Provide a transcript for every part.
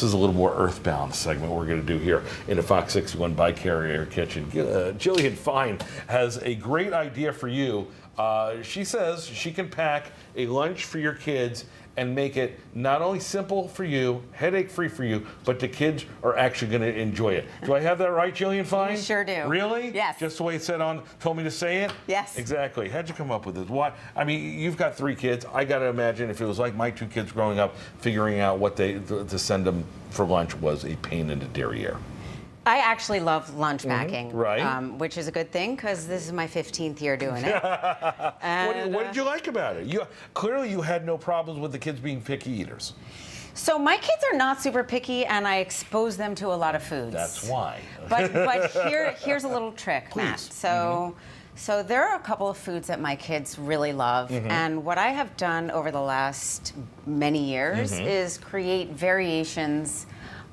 This is a little more earthbound segment we're going to do here in a Fox 61 by Carrier Kitchen. Jillian Fine has a great idea for you. She says she can pack a lunch for your kids and make it not only simple for you, headache-free for you, but the kids are actually going to enjoy it. Do I have that right, Jillian Fine? You sure do. Really? Yes. Just the way it said on, told me to say it? Yes. Exactly. How'd you come up with this? Why? I mean, you've got 3 kids. I got to imagine if it was like my 2 kids growing up, figuring out what to send them for lunch was a pain in the derriere. I actually love lunch packing, right. Which is a good thing because this is my 15th year doing it. What did you like about it? Clearly you had no problems with the kids being picky eaters. So my kids are not super picky, and I expose them to a lot of foods. That's why. But here's a little trick, Please. Matt. So there are a couple of foods that my kids really love, and what I have done over the last many years is create variations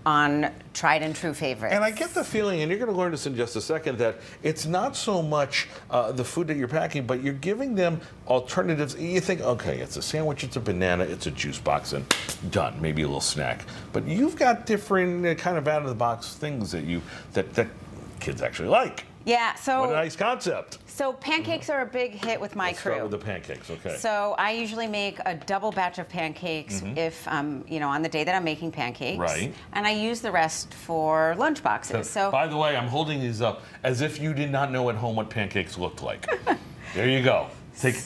on tried and true favorites. And I get the feeling, and you're going to learn this in just a second, that it's not so much the food that you're packing, but you're giving them alternatives. You think, okay, it's a sandwich, it's a banana, it's a juice box, and done. Maybe a little snack. But you've got different kind of out-of-the-box things that kids actually like. Yeah, so what a nice concept. So pancakes are a big hit with my crew. Start with the pancakes, okay. So I usually make a double batch of pancakes if on the day that I'm making pancakes. Right. And I use the rest for lunch boxes. So by the way, I'm holding these up as if you did not know at home what pancakes looked like. There you go. Screen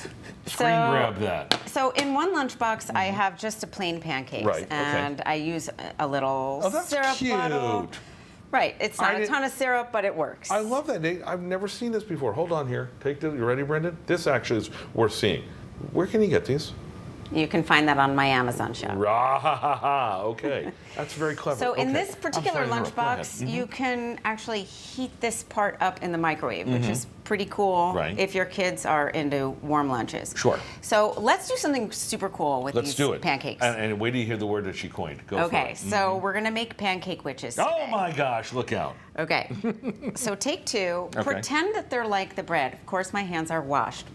grab that. So in one lunchbox, I have just a plain pancakes. Right, okay. And I use a little syrup cute. bottle. Right, it's not a ton of syrup, but it works. I love that, Nate. I've never seen this before. Hold on here. You ready, Brendan? This actually is worth seeing. Where can you get these? You can find that on my Amazon shop. Okay. That's very clever. So in Okay. this particular lunchbox, you can actually heat this part up in the microwave, which is pretty cool if your kids are into warm lunches. Sure. So let's do something super cool with these pancakes. And wait till you hear the word that she coined. Go for it. Okay, so we're going to make pancake witches today. Oh my gosh, look out. Okay, so take 2. Pretend that they're like the bread. Of course, my hands are washed.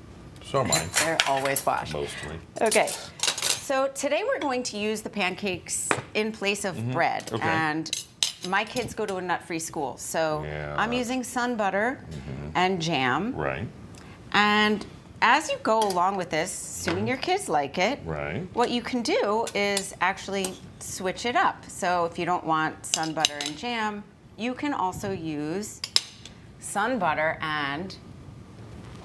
So am I. They're always washed. Mostly. Okay. So today we're going to use the pancakes in place of bread. Okay. And my kids go to a nut-free school. So I'm using sun butter and jam. Right. And as you go along with this, assuming your kids like it, what you can do is actually switch it up. So if you don't want sun butter and jam, you can also use sun butter and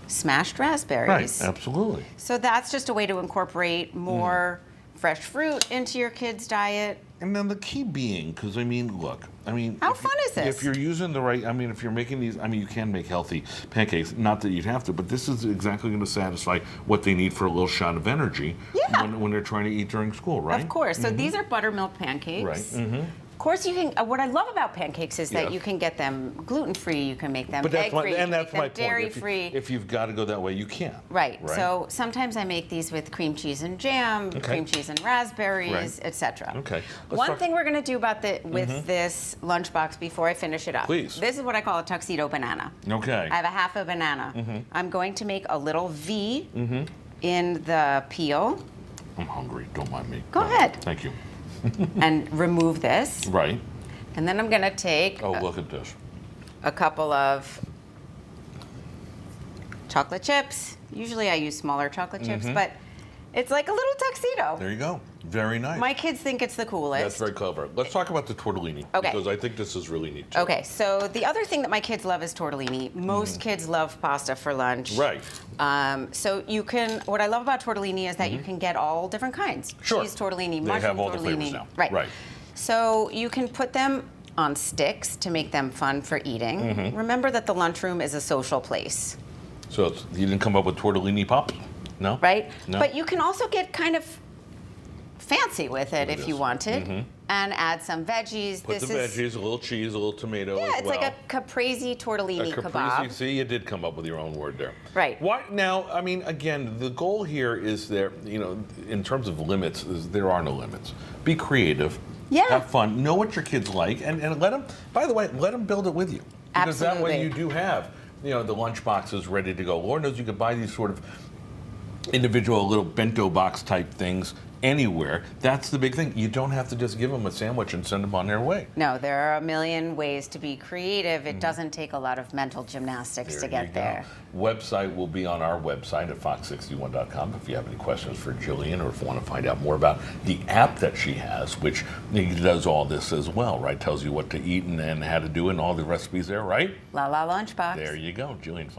smashed raspberries. Right, absolutely. So that's just a way to incorporate more fresh fruit into your kids' diet. And then the key being, because look, how fun is this? If you're using the right, if you're making these, you can make healthy pancakes. Not that you'd have to, but this is exactly going to satisfy what they need for a little shot of energy when they're trying to eat during school, right? Of course. So these are buttermilk pancakes. Right. Of course, you can. What I love about pancakes is that you can get them gluten-free. You can make them egg-free. And that's my point. Dairy-free. If you've got to go that way, you can. Right. So sometimes I make these with cream cheese and jam, cream cheese and raspberries, etc. Okay. One thing we're going to do about with this lunchbox before I finish it up. Please. This is what I call a tuxedo banana. Okay. I have a half a banana. I'm going to make a little V in the peel. I'm hungry. Don't mind me. Go ahead. Thank you. And remove this. Right. And then I'm going to take look at this. a couple of chocolate chips. Usually I use smaller chocolate chips, but it's like a little tuxedo. There you go. Very nice. My kids think it's the coolest. That's very clever. Let's talk about the tortellini, because I think this is really neat too. Okay, so the other thing that my kids love is tortellini. Most kids love pasta for lunch. Right. So you can, what I love about tortellini is that you can get all different kinds. Sure. Cheese tortellini, They mushroom have all tortellini. the flavors now. Right. So you can put them on sticks to make them fun for eating. Remember that the lunchroom is a social place. So you didn't come up with tortellini pops? No? Right? No? But you can also get kind of fancy with it if you wanted, and add some veggies. Put the veggies, a little cheese, a little tomato as well. Yeah, it's like a caprese tortellini kebab. See, you did come up with your own word there. Right. Why, now, again, the goal here is there, in terms of limits, there are no limits. Be creative. Yeah. Have fun. Know what your kids like, and let them, by the way, let them build it with you. Because that way you do have, the lunch boxes ready to go. Lord knows you could buy these sort of individual little bento box type things anywhere. That's the big thing. You don't have to just give them a sandwich and send them on their way. No, there are a million ways to be creative. It doesn't take a lot of mental gymnastics to get there. Website will be on our website at fox61.com if you have any questions for Jillian, or if you want to find out more about the app that she has, which does all this as well, right? Tells you what to eat and how to do it and all the recipes there, right? La La Lunchbox. There you go, Jillian.